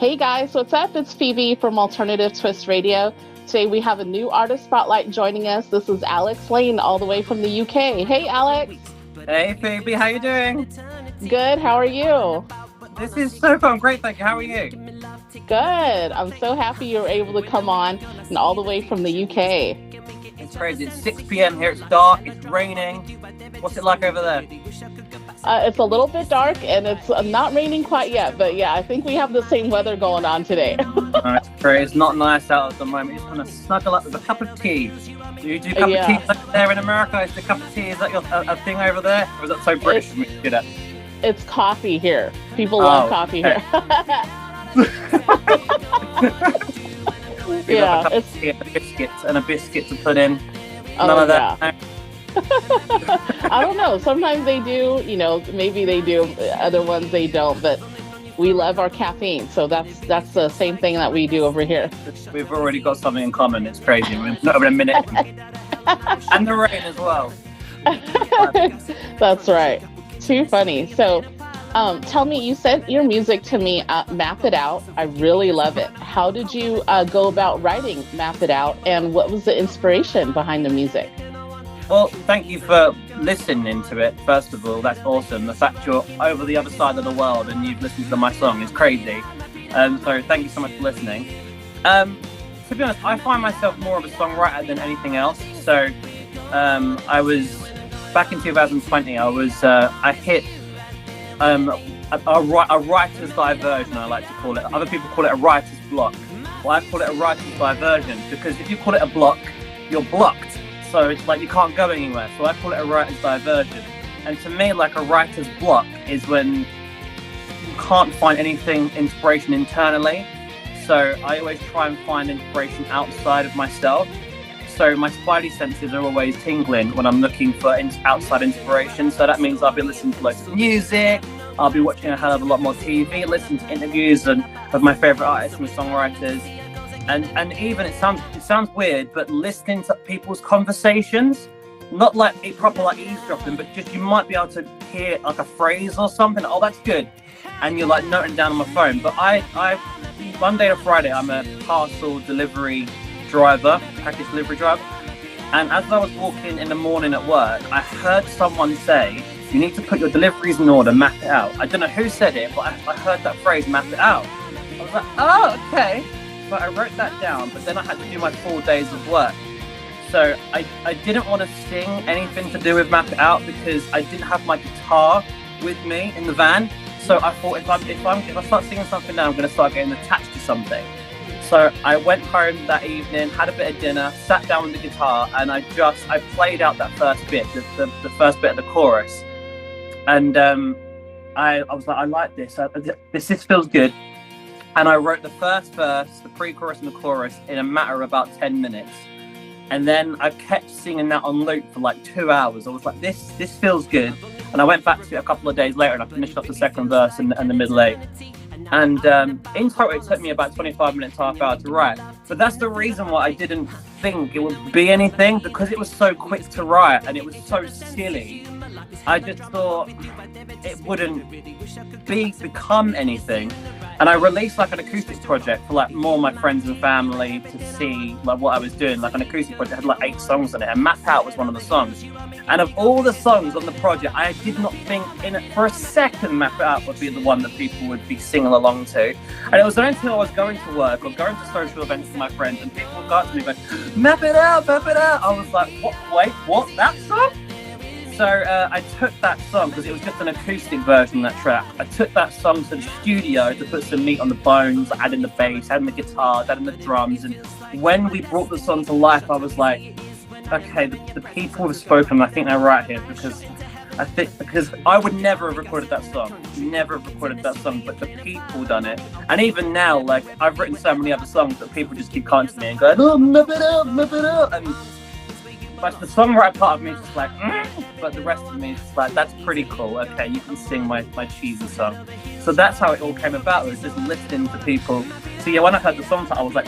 Hey guys, what's up? It's Phoebe from Alternative Twist Radio. Today we have a new artist spotlight joining us. This is Alex Lane, all the way from the UK. Hey Alex. Hey Phoebe, how you doing? Good, how are you? This is so fun. Great, thank you. How are you? Good. I'm so happy you were able to come on and all the way from the UK. It's crazy. It's 6 p.m. here. It's dark. It's raining. What's it like over there? It's a little bit dark and it's not raining quite yet, but yeah, I think we have the same weather going on today. It's great. It's not nice out at the moment. Just want to snuggle up with a cup of tea. Do you do a cup of tea over there in America? Is the cup of tea, is that a thing over there? Or is that so British of me to do that? It's coffee here. People love coffee here. Yeah, it's and a biscuit to put in. None of that. Yeah. I don't know. Sometimes they do, maybe they do. Other ones they don't, but we love our caffeine. So that's the same thing that we do over here. We've already got something in common. It's crazy. We've not even a minute. And the rain as well. That's right. Too funny. So tell me, you sent your music to me, Map It Out. I really love it. How did you go about writing Map It Out, and what was the inspiration behind the music? Well, thank you for listening to it, first of all. That's awesome. The fact you're over the other side of the world and you've listened to my song is crazy. So thank you so much for listening. To be honest, I find myself more of a songwriter than anything else. So I was, back in 2020, I hit a writer's diversion, I like to call it. Other people call it a writer's block. Well, I call it a writer's diversion, because if you call it a block, you're blocked. So it's like you can't go anywhere. So I call it a writer's diversion. And to me, like, a writer's block is when you can't find inspiration internally. So I always try and find inspiration outside of myself. So my spidey senses are always tingling when I'm looking for outside inspiration. So that means I'll be listening to loads of music, I'll be watching a hell of a lot more TV, listening to interviews of my favourite artists and songwriters. And even, it sounds weird, but listening to people's conversations, not like a proper like eavesdropping, but just you might be able to hear like a phrase or something. Oh, that's good. And you're like noting down on my phone. But I Monday to Friday, I'm a parcel delivery driver, package delivery driver. And as I was walking in the morning at work, I heard someone say, you need to put your deliveries in order, map it out. I don't know who said it, but I heard that phrase, map it out. I was like, oh, okay. But I wrote that down, but then I had to do my 4 days of work. So I didn't want to sing anything to do with Map It Out because I didn't have my guitar with me in the van. So I thought if I start singing something now, I'm going to start getting attached to something. So I went home that evening, had a bit of dinner, sat down with the guitar, and I played out that first bit, the first bit of the chorus. And I was like, I like this. This feels good. And I wrote the first verse, the pre-chorus and the chorus in a matter of about 10 minutes. And then I kept singing that on loop for like 2 hours. I was like, this feels good. And I went back to it a couple of days later and I finished off the second verse and the middle eight. And in total, it took me about 25 minutes, half hour to write. But that's the reason why I didn't think it would be anything, because it was so quick to write and it was so silly. I just thought it wouldn't become anything. And I released like an acoustic project for like more of my friends and family to see like what I was doing. Like an acoustic project had like 8 songs on it, and Map Out was one of the songs. And of all the songs on the project, I did not think for a second Map It Out would be the one that people would be singing along to. And it was only until I was going to work or going to social events with my friends and people would go up to me going, Map It Out, Map It Out. I was like, what? Wait, what? That song? So I took that song, because it was just an acoustic version of that track. I took that song to the studio to put some meat on the bones, add in the bass, add in the guitars, add in the drums. And when we brought the song to life, I was like, okay, the people have spoken. I think they're right here, because I would never have recorded that song. But the people done it. And even now, like, I've written so many other songs that people just keep coming to me and going, oh, map it out. And but the songwriter part of me is just like, but the rest of me is just like, that's pretty cool. Okay, you can sing my cheesy song. So that's how it all came about. It was just listening to people. So yeah, when I heard the song, I was like,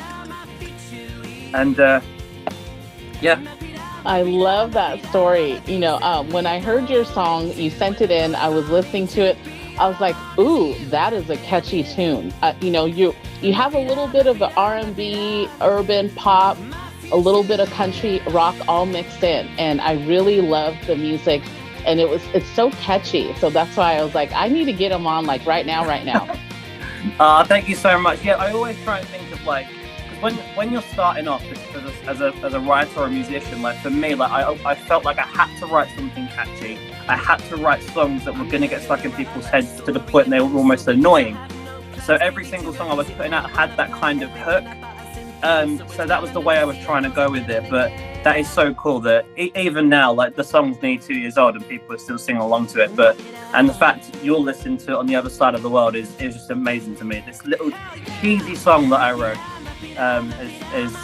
and yeah. I love that story. When I heard your song, you sent it in, I was listening to it. I was like, ooh, that is a catchy tune. You have a little bit of the R&B, urban pop, a little bit of country rock all mixed in, and I really love the music. And it's so catchy. So that's why I was like, I need to get them on like right now, right now. Thank you so much. Yeah, I always try and think of like, when you're starting off as a writer or a musician, like for me, like I felt like I had to write something catchy. I had to write songs that were going to get stuck in people's heads to the point they were almost annoying. So every single song I was putting out had that kind of hook. So that was the way I was trying to go with it. But that is so cool that even now, like the song's nearly 2 years old and people are still singing along to it. And the fact you're listening to it on the other side of the world is just amazing to me. This little cheesy song that I wrote is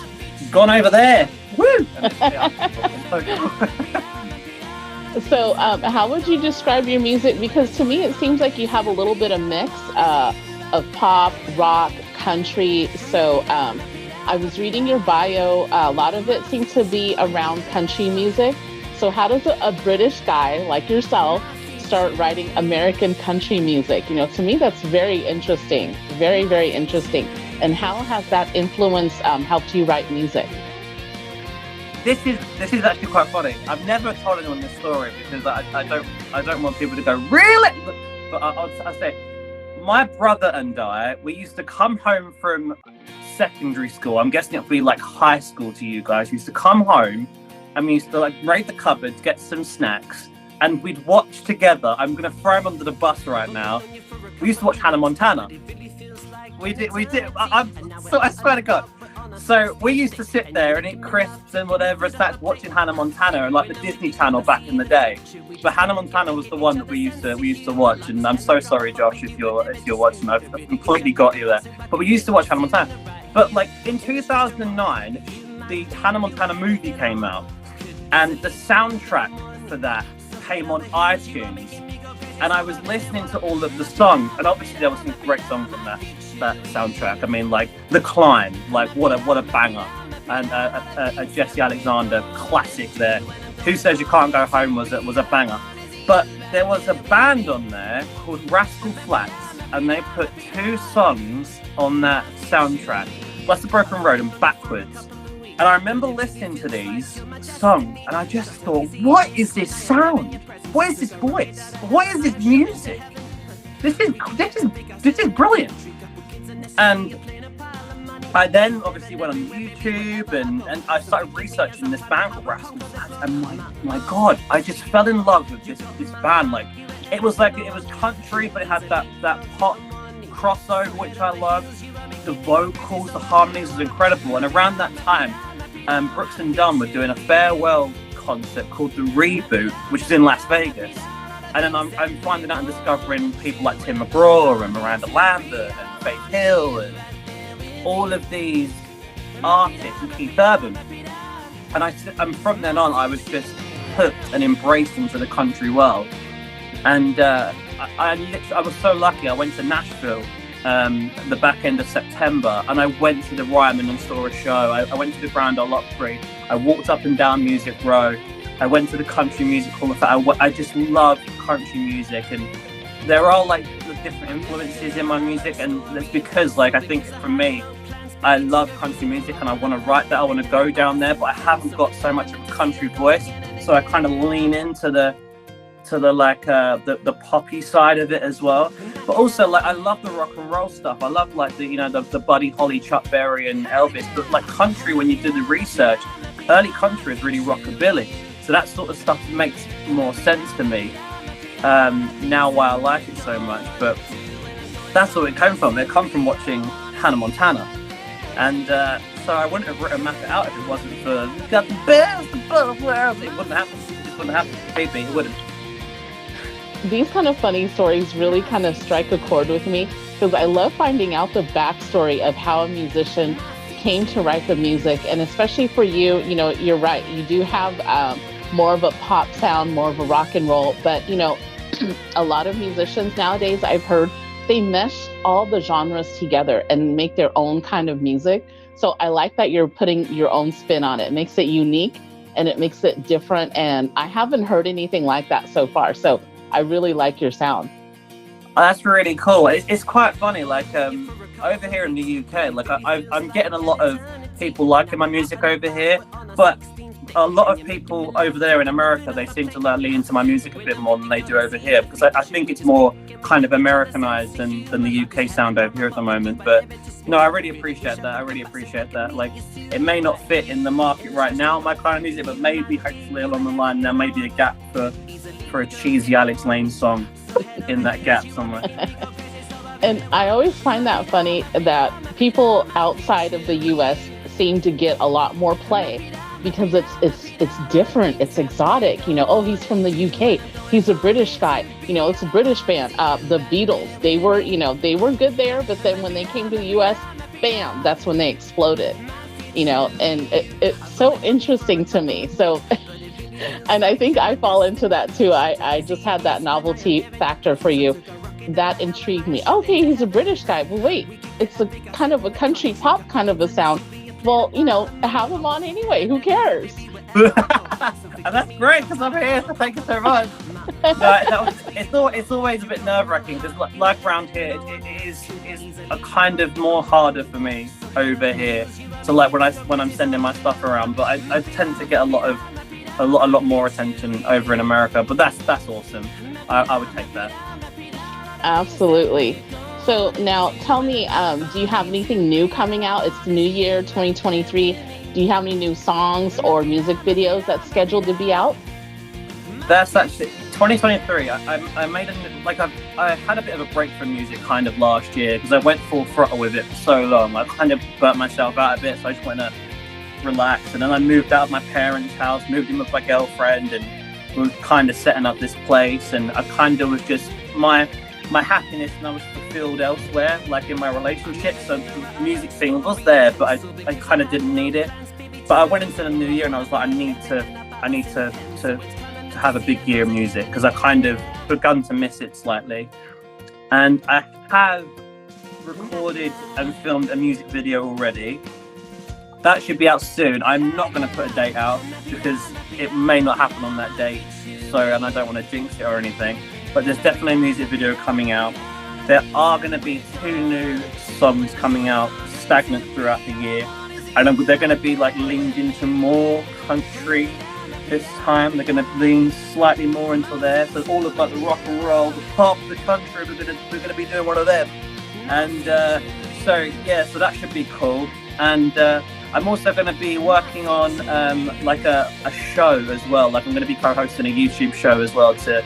gone over there. Woo! So how would you describe your music? Because to me, it seems like you have a little bit of mix of pop, rock, country. So I was reading your bio. A lot of it seems to be around country music. So how does a British guy like yourself start writing American country music? To me, that's very interesting. Very, very interesting. And how has that influence helped you write music? This is actually quite funny. I've never told anyone this story because I don't want people to go, really? But I'll say, my brother and I, we used to come home from secondary school. I'm guessing it would be like high school to you guys. We used to come home and we used to like raid the cupboards, get some snacks, and we'd watch together. I'm going to throw him under the bus right now. We used to watch Hannah Montana. We did. I swear to God. So we used to sit there and eat crisps and whatever, start watching Hannah Montana and like the Disney Channel back in the day. But Hannah Montana was the one that we used to watch. And I'm so sorry, Josh, if you're watching. I've completely got you there. But we used to watch Hannah Montana. But like in 2009, the Hannah Montana movie came out, and the soundtrack for that came on iTunes. And I was listening to all of the songs, and obviously there were some great songs on that soundtrack. I mean, like The Climb, like what a banger, and a Jesse Alexander classic there. Who Says You Can't Go Home was a banger. But there was a band on there called Rascal Flatts, and they put 2 songs on that soundtrack, Bless the Broken Road and Backwards. And I remember listening to these songs, and I just thought, what is this sound? What is this voice? What is this music? This is brilliant. And I then obviously went on YouTube and I started researching this band called Rascal Flatts, and my God, I just fell in love with this band. Like it was country, but it had that pop crossover, which I loved. The vocals, the harmonies was incredible. And around that time, Brooks and Dunn were doing a farewell concert called The Reboot, which is in Las Vegas. And then I'm finding out and discovering people like Tim McGraw and Miranda Lambert and Faith Hill and all of these artists and Keith Urban. And from then on, I was just hooked and embraced into the country world. And I was so lucky. I went to Nashville the back end of September, and I went to the Ryman and saw a show. I went to the Grand Ole Opry. I walked up and down Music Row. I went to the Country Music Hall of Fame. I just love country music, and there are like the different influences in my music, and that's because like I think for me, I love country music and I want to write that. I want to go down there, but I haven't got so much of a country voice, so I kind of lean into the poppy side of it as well. But also like I love the rock and roll stuff. I love like the Buddy Holly, Chuck Berry and Elvis. But like country, when you do the research, early country is really rockabilly. So that sort of stuff makes more sense to me now why I like it so much. But that's where it came from. It come from watching Hannah Montana. And so I wouldn't have written Map It Out if it wasn't for got the best of both worlds. It wouldn't happen. It just wouldn't happen. Maybe it wouldn't. These kind of funny stories really kind of strike a chord with me because I love finding out the backstory of how a musician came to write the music. And especially for you, you're right. You do have more of a pop sound, more of a rock and roll. But, a lot of musicians nowadays, I've heard, they mesh all the genres together and make their own kind of music. So I like that you're putting your own spin on it. It makes it unique and it makes it different. And I haven't heard anything like that so far. So I really like your sound. Oh, that's really cool. It's quite funny. Like over here in the UK, like I'm getting a lot of people liking my music over here, but a lot of people over there in America, they seem to lean into my music a bit more than they do over here, because I think it's more kind of Americanized than the UK sound over here at the moment. But no, I really appreciate that. I really appreciate that. Like, it may not fit in the market right now, my kind of music, but maybe hopefully along the line there may be a gap for a cheesy Alex Lane song in that gap somewhere. And I always find that funny that people outside of the US seem to get a lot more play because it's different, it's exotic. You know, oh, he's from the UK, he's a British guy. You know, it's a British band. The Beatles, they were good there, but then when they came to the US, bam, that's when they exploded. You know, and it's so interesting to me. So, and I think I fall into that too. I just had that novelty factor for you. That intrigued me. Okay, he's a British guy. Well, wait, it's a kind of a country pop kind of a sound. Well, you know, have him on anyway. Who cares? And that's great because I'm here. So thank you so much. It's always a bit nerve-wracking because, like around here, it is a kind of more harder for me over here. So like when I'm sending my stuff around, but I tend to get a lot more attention over in America. But that's awesome. I would take that. Absolutely. So now tell me, do you have anything new coming out? It's the new year, 2023. Do you have any new songs or music videos that's scheduled to be out? That's actually 2023. I made I had a bit of a break from music kind of last year because I went full throttle with it for so long. I kind of burnt myself out a bit, so I just went to relax. And then I moved out of my parents' house, moved in with my girlfriend, and we were kind of setting up this place. And I kind of was just my happiness, and I was fulfilled elsewhere, like in my relationship. So the music thing was there, but I kind of didn't need it. But I went into the new year and I was like, I need to have a big year of music because I kind of begun to miss it slightly. And I have recorded and filmed a music video already. That should be out soon. I'm not going to put a date out because it may not happen on that date. So, and I don't want to jinx it or anything. But there's definitely a music video coming out. There are going to be 2 new songs coming out stagnant throughout the year. And they're going to be like leaned into more country this time. They're going to lean slightly more into there. So all of like the rock and roll, the pop, the country, we're going to be doing one of them. And so that should be cool. And I'm also going to be working on like a show as well. Like I'm going to be co-hosting a YouTube show as well to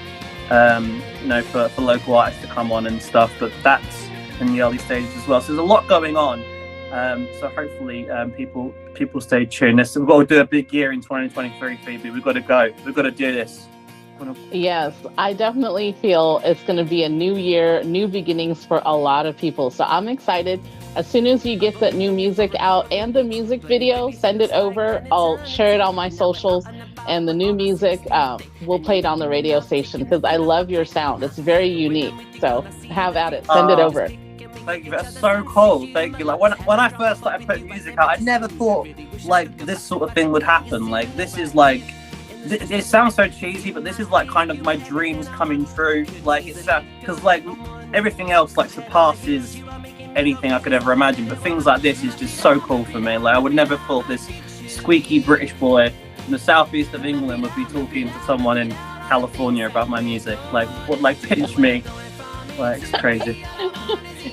for local artists to come on and stuff, but that's in the early stages as well. So there's a lot going on. So hopefully people stay tuned. We've got to do a big year in 2023, Phoebe. We've got to go. We've got to do this. Yes, I definitely feel it's going to be a new year, new beginnings for a lot of people. So I'm excited. As soon as you get that new music out and the music video, send it over. I'll share it on my socials. And the new music, we'll play it on the radio station because I love your sound. It's very unique. So have at it. Send it over. Thank you. That's so cool. Thank you. Like when I first started putting music out, I never thought like this sort of thing would happen. Like this is like, it sounds so cheesy, but this is like kind of my dreams coming true. Like it's because like everything else like surpasses anything I could ever imagine. But things like this is just so cool for me. Like I would never thought this squeaky British boy in the southeast of England would be talking to someone in California about my music. Like what? Like pinch me. Like it's crazy.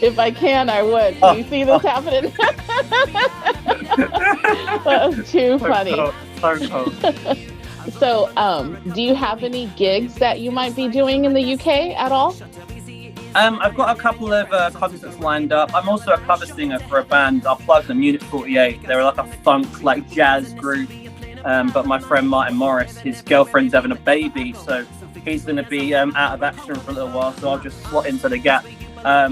If I can, I would. Do you see this happening? That's too funny. So cool. So, do you have any gigs that you might be doing in the UK at all? I've got a couple of concerts lined up. I'm also a cover singer for a band. I'll plug them, Unit 48. They're like a funk, like jazz group. But my friend Martin Morris, his girlfriend's having a baby, so he's going to be out of action for a little while. So I'll just slot into the gap. I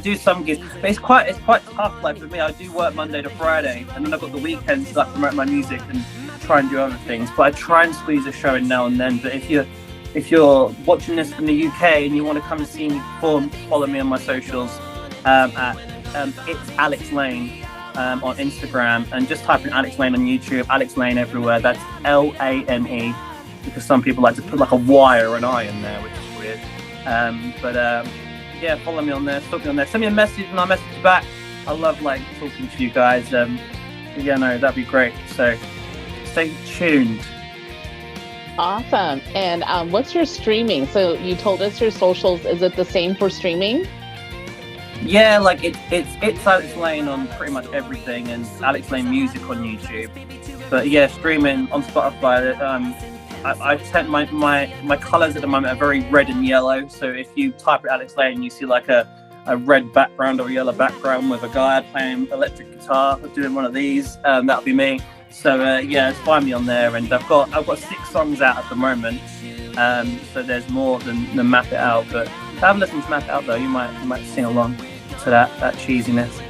do some gigs, but it's quite tough. Like for me, I do work Monday to Friday, and then I've got the weekends to like promote my music and try and do other things. But I try and squeeze a show in now and then. But if you're watching this from the UK and you want to come and see me perform, follow me on my socials at it's Alex Lane on Instagram, and just type in Alex Lane on YouTube. Alex Lane everywhere. That's LANE, because some people like to put like a Y or an I in there, which is weird. weird. Yeah, follow me on there, stalk me on there, send me a message and I'll message you back. I love like talking to you guys. Yeah, no, that'd be great. So stay tuned. Awesome. And what's your streaming? So you told us your socials. Is it the same for streaming? Yeah, like it's Alex Lane on pretty much everything, and Alex Lane Music on YouTube. But yeah, streaming on Spotify. I tend my colours at the moment are very red and yellow. So if you type in Alex Lane, you see like a red background or a yellow background with a guy playing electric guitar, doing one of these. That'll be me. So yeah, find me on there, and I've got 6 songs out at the moment. So there's more than Map It Out, but if I haven't listened to Map It Out though, you might sing along to that cheesiness.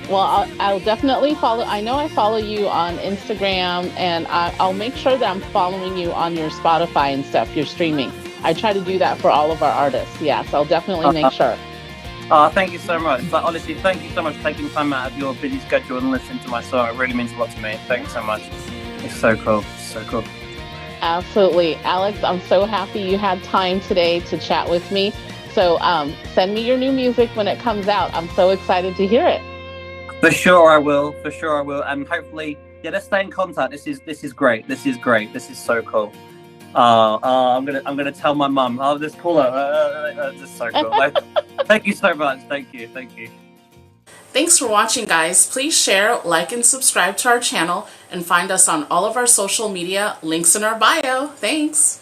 Well, I'll definitely follow. I know I follow you on Instagram, and I'll make sure that I'm following you on your Spotify and stuff, your streaming. I try to do that for all of our artists. Yes, I'll definitely make sure. Thank you so much. Like, honestly, thank you so much for taking time out of your busy schedule and listening to my song. It really means a lot to me. Thank you so much. It's so cool. So cool. Absolutely. Alex, I'm so happy you had time today to chat with me. So send me your new music when it comes out. I'm so excited to hear it. For sure I will. And hopefully, yeah, let's stay in contact. This is great. This is so cool. I'm gonna tell my mum. Oh, this call her. This is so cool. Thank you so much. Thank you. Thanks for watching, guys. Please share, like, and subscribe to our channel, and find us on all of our social media, links in our bio. Thanks.